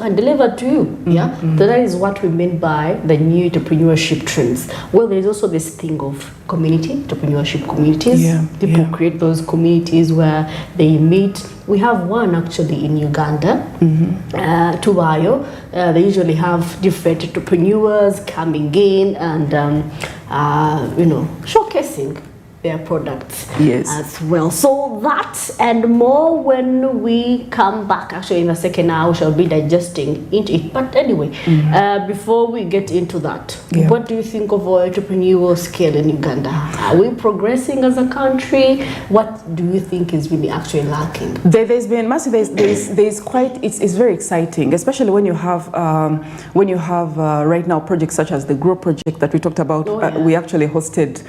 can deliver to you. Yeah, so that is what we mean by the new entrepreneurship trends. Well, there is also this thing of entrepreneurship communities. People create those communities where they meet. We have one actually in Uganda, Tubayo. They usually have different entrepreneurs coming in and showcasing their products as well. So that and more when we come back. Actually, in the second hour, we shall be digesting into it. But anyway, before we get into that, what do you think of our entrepreneurial scale in Uganda? Are we progressing as a country? What do you think is really actually lacking? There's been massive. There's quite. It's very exciting, especially when you have right now projects such as the Grow project that we talked about. We actually hosted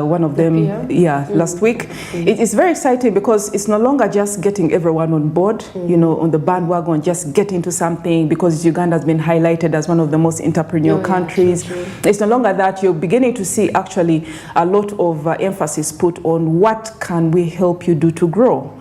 one of them. Last week. It is very exciting because it's no longer just getting everyone on board, on the bandwagon, just get into something because Uganda has been highlighted as one of the most entrepreneurial countries. It's no longer that. You're beginning to see actually a lot of emphasis put on what can we help you do to grow,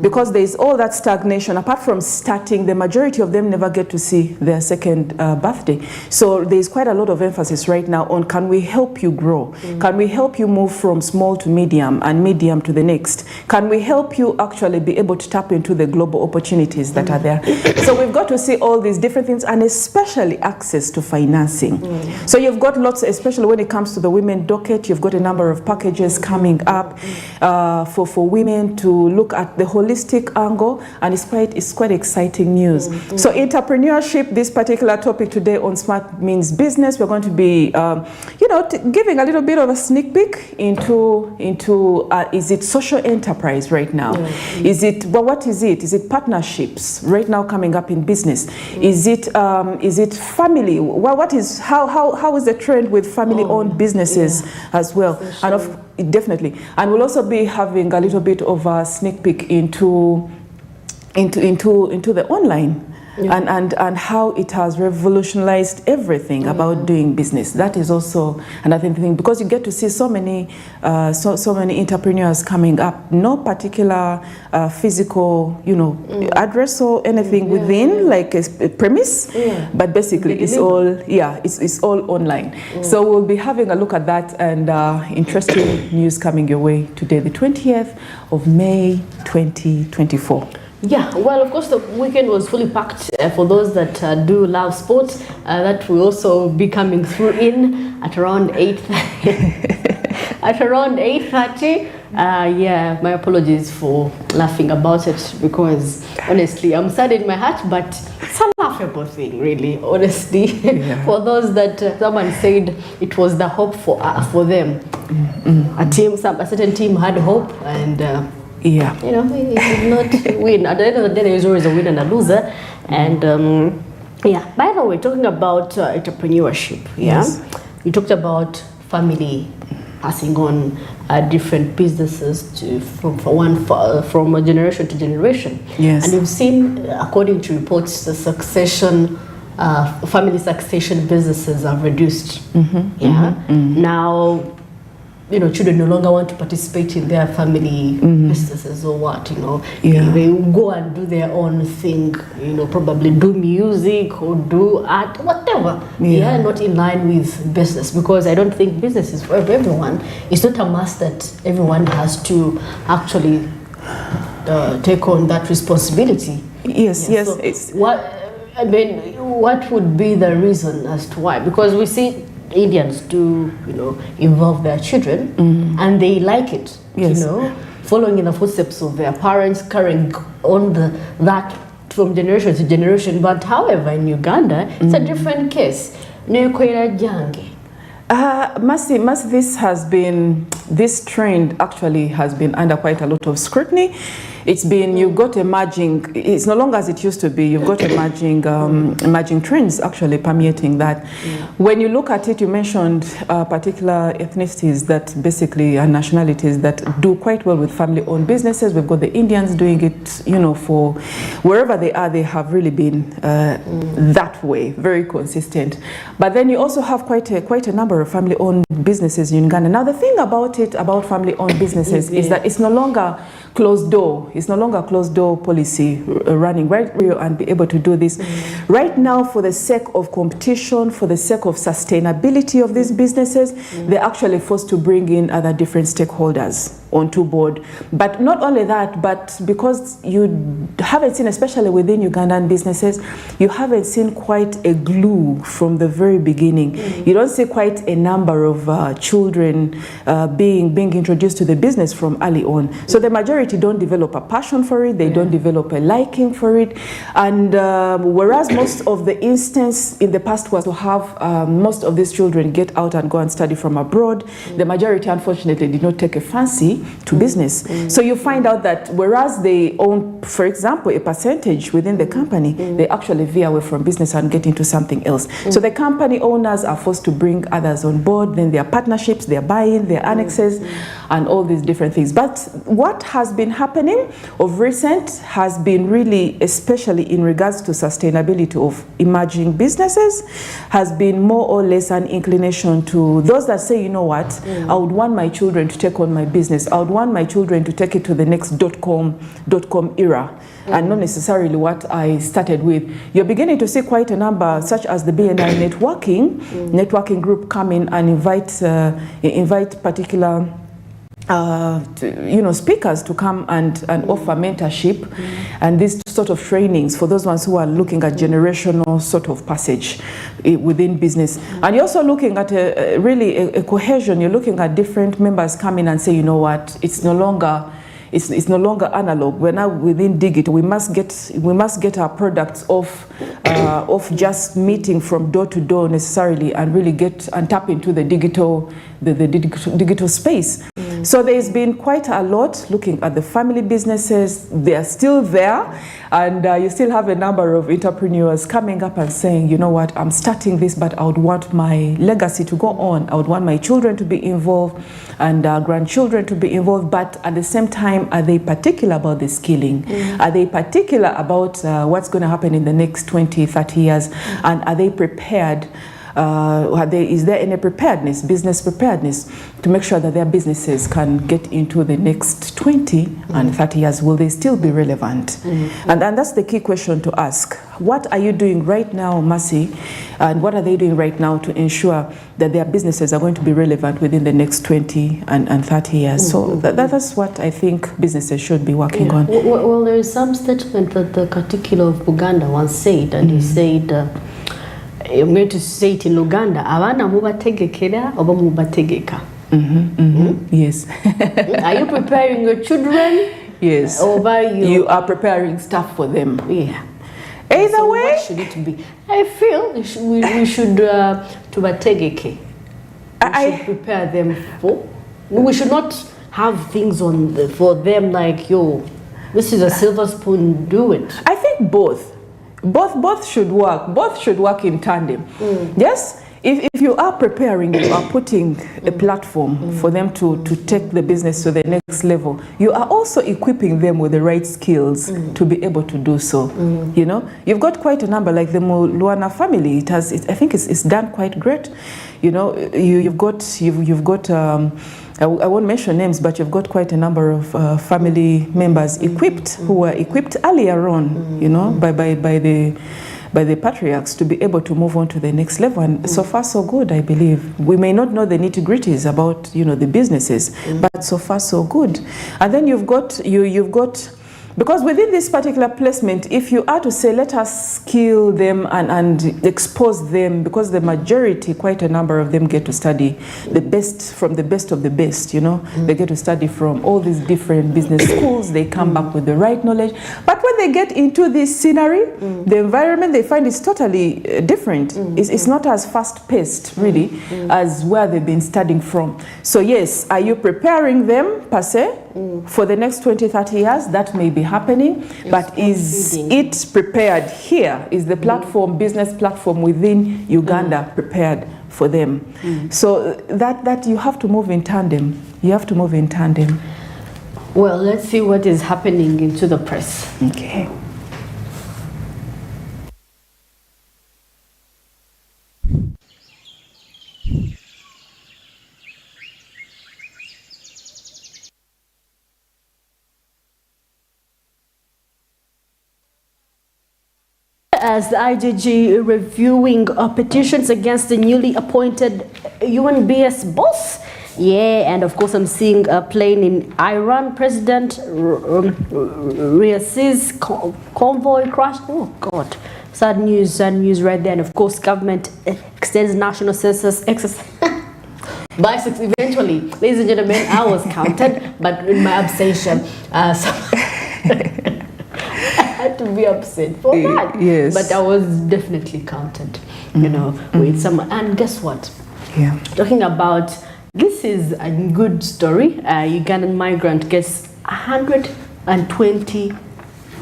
because there's all that stagnation. Apart from starting, the majority of them never get to see their second birthday. So there's quite a lot of emphasis right now on can we help you grow? Can we help you move from small to medium and medium to the next? Can we help you actually be able to tap into the global opportunities that are there? So we've got to see all these different things, and especially access to financing. So you've got lots, especially when it comes to the women docket, you've got a number of packages coming up for women to look at the holistic angle, and it's quite exciting news. So entrepreneurship, this particular topic today on Smart Means Business, we're going to be giving a little bit of a sneak peek into is it social enterprise right now? Is it what is it? Is it partnerships right now coming up in business? Is it family? What is how is the trend with family-owned businesses as well? Sure. And definitely, and we'll also be having a little bit of a sneak peek into the online. And how it has revolutionized everything about doing business. That is also another thing, because you get to see so many entrepreneurs coming up, no particular physical address or anything within like a premise, but basically it's all online. So we'll be having a look at that, and interesting news coming your way today, the 20th of May 2024. Yeah, well, of course, the weekend was fully packed for those that do love sports. That will also be coming through in at around 8:30. At around 8:30. My apologies for laughing about it, because honestly, I'm sad in my heart, but it's a laughable thing, really, honestly. For those that someone said it was the hope for them. A certain team had hope, and it did not win. At the end of the day, there is always a winner and a loser. And by the way, talking about entrepreneurship, you talked about family passing on different businesses from a generation to generation. And you've seen, according to reports, the family succession businesses have reduced. Now, children no longer want to participate in their family businesses or what, they go and do their own thing, probably do music or do art, whatever. Not in line with business, because I don't think business is for everyone. It's not a must that everyone has to actually take on that responsibility. So what would be the reason as to why? Because we see Indians do, involve their children, and they like it, following in the footsteps of their parents, carrying on that from generation to generation. But however, in Uganda, it's a different case. This trend actually has been under quite a lot of scrutiny. You've got emerging, it's no longer as it used to be, you've got emerging trends actually permeating that. When you look at it, you mentioned particular ethnicities that basically are nationalities that do quite well with family-owned businesses. We've got the Indians doing it, for wherever they are, they have really been that way, very consistent. But then you also have quite a number of family-owned businesses in Uganda. Now the thing about family-owned businesses is that it's no longer closed door. It's no longer closed door policy running, right? And be able to do this. Right now, for the sake of competition, for the sake of sustainability of these businesses, they're actually forced to bring in other different stakeholders onto board. But not only that, but because you haven't seen, especially within Ugandan businesses, you haven't seen quite a glue from the very beginning. You don't see quite a number of children being introduced to the business from early on. So the majority don't develop a passion for it, they don't develop a liking for it. And whereas most of the instance in the past was to have most of these children get out and go and study from abroad, the majority unfortunately did not take a fancy to business. So you find out that whereas they own, for example, a percentage within the company, they actually veer away from business and get into something else. So the company owners are forced to bring others on board, then their partnerships, their buy-in, their annexes, and all these different things. But what has been happening of recent has been really, especially in regards to sustainability of emerging businesses, has been more or less an inclination to those that say, you know what, I would want my children to take on my business. I would want my children to take it to the next .com era, and not necessarily what I started with. You're beginning to see quite a number, such as the BNI networking group, come in and invite particular speakers to come and offer mentorship and these sort of trainings for those ones who are looking at generational sort of passage within business. And you're also looking at a cohesion. You're looking at different members coming and say, you know what, it's no longer analog. We're now within digital. We must get our products off just meeting from door to door necessarily, and really get and tap into the digital space. So there's been quite a lot looking at the family businesses. They are still there, and you still have a number of entrepreneurs coming up and saying, you know what, I'm starting this, but I would want my legacy to go on. I would want my children to be involved and grandchildren to be involved, but at the same time, are they particular about the skilling? Are they particular about what's going to happen in the next 20, 30 years? And are they prepared? Is there any preparedness, business preparedness, to make sure that their businesses can get into the next 20 and 30 years? Will they still be relevant? And that's the key question to ask. What are you doing right now, Mercy, and what are they doing right now to ensure that their businesses are going to be relevant within the next 20 and 30 years? So that's what I think businesses should be working on. Well, there is some statement that the Katikkiro of Buganda once said, and he said, I'm going to say it in Luganda, abana mubategekera oba mubategeka. Yes. Are you preparing your children? Yes. Or you are preparing stuff for them. Yeah. Either so way. What should it be? I feel we should tubategeke. We should prepare them for. We should not have things for them like, yo, this is a silver spoon, do it. I think both should work. Both should work in tandem. Yes, if you are preparing, you are putting a platform for them to take the business to the next level. You are also equipping them with the right skills to be able to do so. You know, you've got quite a number, like the Luana family. I think it's done quite great. You know, you've got. I won't mention names, but you've got quite a number of family members equipped, who were equipped earlier on, you know, by the patriarchs to be able to move on to the next level. And so far so good, I believe. We may not know the nitty-gritties about, you know, the businesses, but so far so good. And then you've got because within this particular placement, if you are to say, let us skill them and expose them, because the majority, quite a number of them, get to study the best from the best of the best, you know. They get to study from all these different business schools. They come back with the right knowledge. But when they get into this scenery, the environment they find is totally different. It's not as fast-paced, really, as where they've been studying from. So yes, are you preparing them, per se, for the next 20, 30 years? That may be happening, but is it prepared here? Is the platform, business platform within Uganda prepared for them? So that you have to move in tandem. You have to move in tandem. Well, let's see what is happening into the press. Okay. as the IGG reviewing petitions against the newly appointed UNBS boss. Yeah, and of course I'm seeing a plane in Iran. President Raisi's convoy crashed. Oh God, sad news right there. And of course government extends national census exercise by 6 eventually. Ladies and gentlemen, I was counted, but in my abstention, so I had to be upset for that. Yes. But I was definitely counted, you know, with some. And guess what? Yeah. Talking about, this is a good story. Ugandan migrant gets 120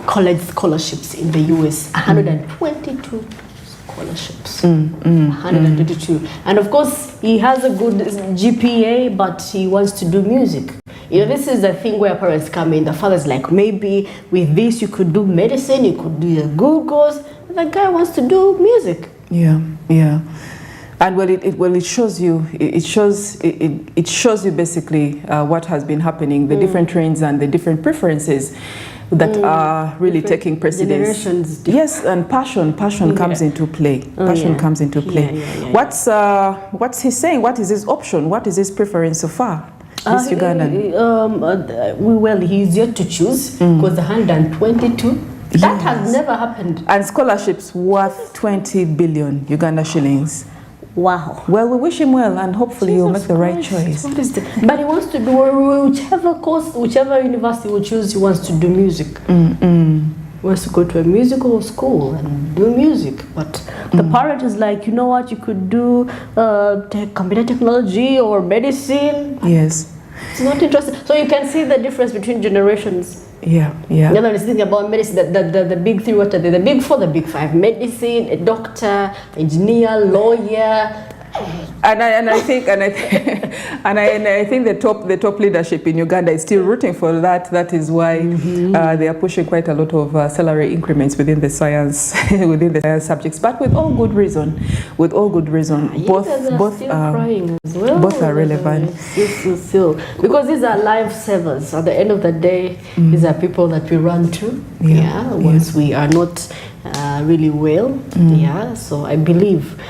college scholarships in the US. 122 scholarships. 122. And of course, he has a good GPA, but he wants to do music. You know, this is the thing where parents come in. The father's like, maybe with this you could do medicine, you could do a good course. The guy wants to do music. Yeah, yeah. And it shows you basically what has been happening, the different trends and the different preferences that are really taking precedence. Yes, and passion comes into play. Passion comes into play. What's he saying? What is his option? What is his preference so far? This Ugandan. Well, he's yet to choose because 122. That has never happened. And scholarships worth 20 billion Uganda shillings. Wow. Well, we wish him well, and hopefully he'll make the right choice. What is that? But he wants to do whichever course, whichever university he will choose. He wants to do music. He wants to go to a musical school and do music. But the parent is like, you know what? You could do computer technology or medicine. Yes. It's not interesting. So you can see the difference between generations. Yeah, yeah. The other one is thinking about medicine, the big three, what are they? The big four, the big five: medicine, a doctor, engineer, lawyer. And I think the top leadership in Uganda is still rooting for that. That is why they are pushing quite a lot of salary increments within the science subjects. But with all good reason, both crying as well. Both are relevant. Still, because these are lifesavers. At the end of the day, these are people that we run to. Once we are not really well. So I believe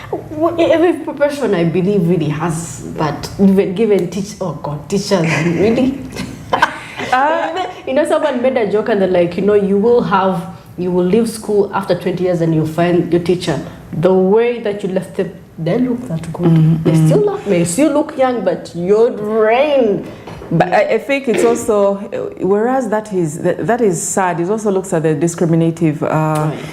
every profession, I believe, really has that. Even given teachers really. You know, someone made a joke and they're like, you know, you will leave school after 20 years and you'll find your teacher. The way that you left them, they look that good. They still look young, but your brain. But I think it's also, whereas that is sad, it also looks at the discriminative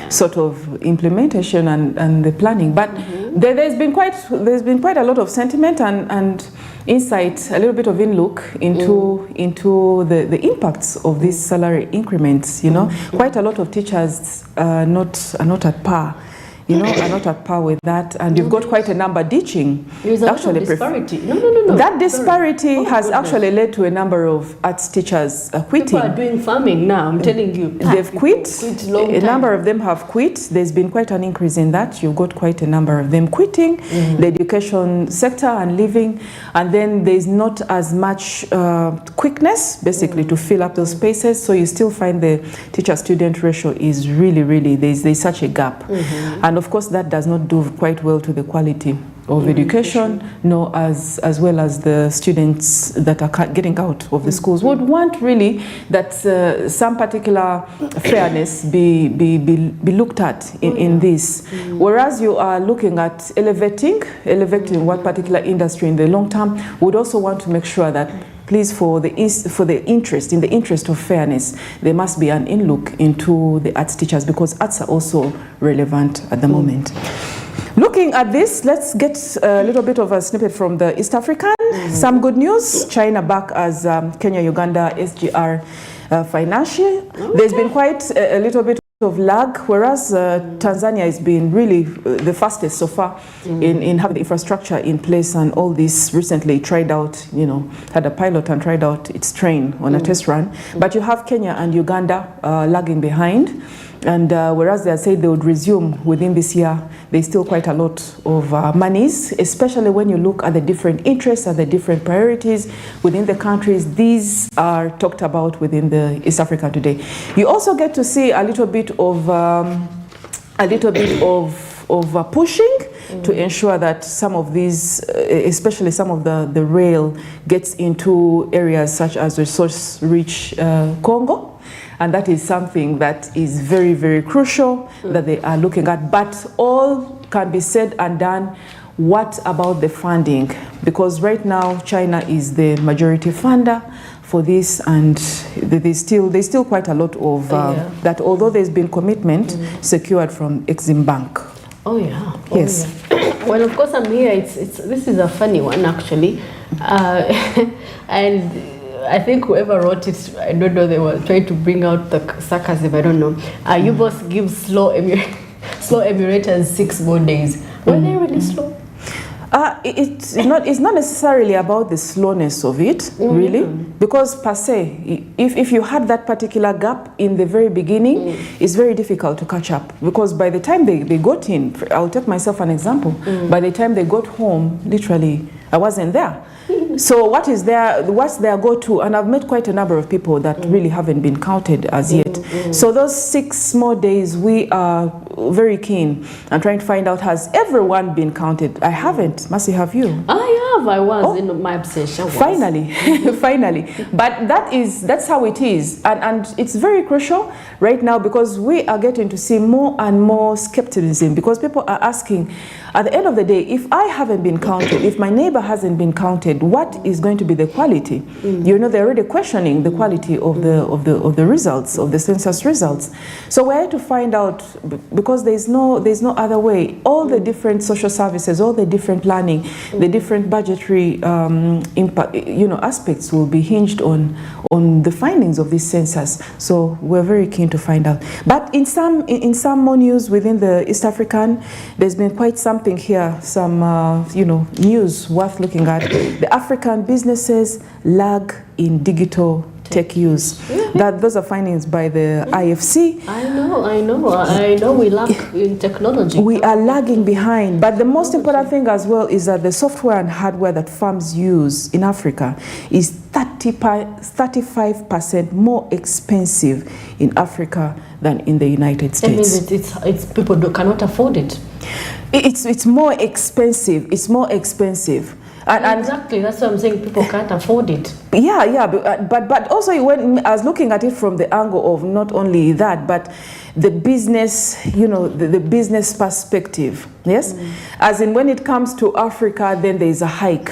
sort of implementation and the planning. But there's been quite a lot of sentiment and insight, a little bit of in-look into the impacts of these salary increments. You know, quite a lot of teachers are not at par. Are not at par with that, and you've got quite a number ditching. There's a lot of disparity. No. That disparity has actually led to a number of arts teachers quitting. People are doing farming now, I'm telling you. They've quit. A number of them have quit. There's been quite an increase in that. You've got quite a number of them quitting the education sector and leaving, and then there's not as much quickness, basically, to fill up those spaces. So you still find the teacher-student ratio is really, there's such a gap. And of course, that does not do quite well to the quality of education, nor as well as the students that are getting out of the schools would want really that some particular fairness be looked at in this. Whereas you are looking at elevating what particular industry in the long term, would also want to make sure that please, in the interest of fairness, there must be an in-look into the arts teachers, because arts are also relevant at the moment. Looking at this, let's get a little bit of a snippet from the East African. Some good news: China back as Kenya-Uganda SGR financial. There's been quite a little bit of lag, whereas Tanzania has been really the fastest so far in having the infrastructure in place, and all this recently tried out, had a pilot and tried out its train on a test run. But you have Kenya and Uganda lagging behind. And whereas they said they would resume within this year, there's still quite a lot of monies, especially when you look at the different interests and the different priorities within the countries. These are talked about within the East Africa today. You also get to see a little bit of a little bit of pushing to ensure that some of these, especially some of the rail, gets into areas such as resource-rich Congo. And that is something that is very, very crucial that they are looking at. But all can be said and done. What about the funding? Because right now, China is the majority funder for this, and there's still quite a lot of that, although there's been commitment secured from Exim Bank. Oh yeah. Yes. Yeah. Well, of course, I'm here. This is a funny one, actually, and I think whoever wrote it, I don't know, they were trying to bring out the sarcasm, I don't know. You both give slow Emirators 6 more days. Were they really slow? It's not necessarily about the slowness of it, really, because per se, if you had that particular gap in the very beginning, it's very difficult to catch up, because by the time they got in, I'll take myself an example, by the time they got home, literally, I wasn't there. So what's their go-to? And I've met quite a number of people that really haven't been counted as yet. So those 6 more days, we are very keen and trying to find out, has everyone been counted? I haven't. Mercy, have you? I have. I was in my obsession. Finally, finally. But that's how it is. And it's very crucial right now, because we are getting to see more and more skepticism, because people are asking, at the end of the day, if I haven't been counted, if my neighbor hasn't been counted, what is going to be the quality? You know, they're already questioning the quality of the results, of the census results. So we're here to find out, because there's no other way. All the different social services, all the different planning, the different budgetary impact, aspects will be hinged on the findings of this census. So we're very keen to find out. But in some more news within the East African, there's been quite something here, some news worth looking at. The African businesses lag in digital tech use. Those are findings by the IFC. I know we lag in technology. We are lagging behind. But the most important thing as well is that the software and hardware that firms use in Africa is 35% more expensive in Africa than in the United States. That means it's people cannot afford it. It's more expensive. It's more expensive. And exactly, that's what I'm saying. People can't afford it. Yeah, but also when I was looking at it from the angle of not only that, but the business, the business perspective. Yes, as in when it comes to Africa, then there is a hike.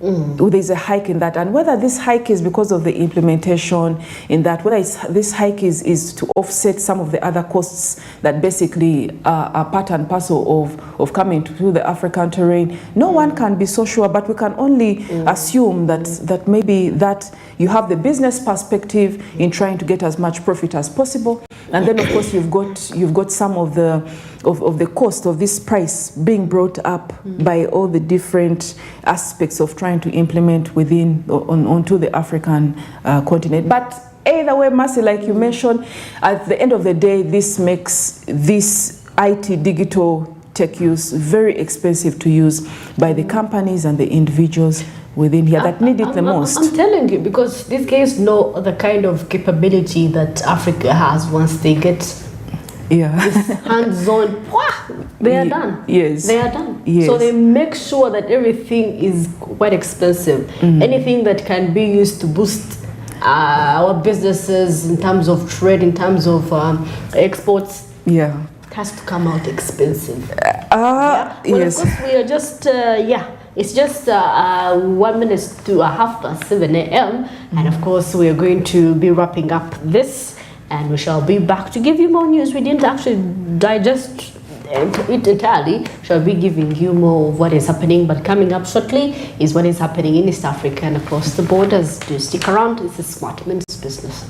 There's a hike in that, and whether this hike is because of the implementation in that, whether this hike is to offset some of the other costs that basically are part and parcel of coming to the African terrain, no one can be so sure, but we can only assume that maybe that you have the business perspective in trying to get as much profit as possible, and then of course you've got some of the cost of this price being brought up by all the different aspects of trying to implement onto the African continent. But either way, Mercy, like you mentioned, at the end of the day, this makes this IT digital tech use very expensive to use by the companies and the individuals within here that need it the most. I'm telling you, because these guys know the kind of capability that Africa has once they get hands-on, they are done. Yes. They are done. Yes. So they make sure that everything is quite expensive. Anything that can be used to boost our businesses in terms of trade, in terms of exports, it has to come out expensive. Well, yes. of course, we are just, it's just 1 minute to 7:30 a.m. And of course, we are going to be wrapping up this. And we shall be back to give you more news. We didn't actually digest it entirely. Shall be giving you more of what is happening. But coming up shortly is what is happening in East Africa and across the borders. Do stick around. This is Smart Women's Business.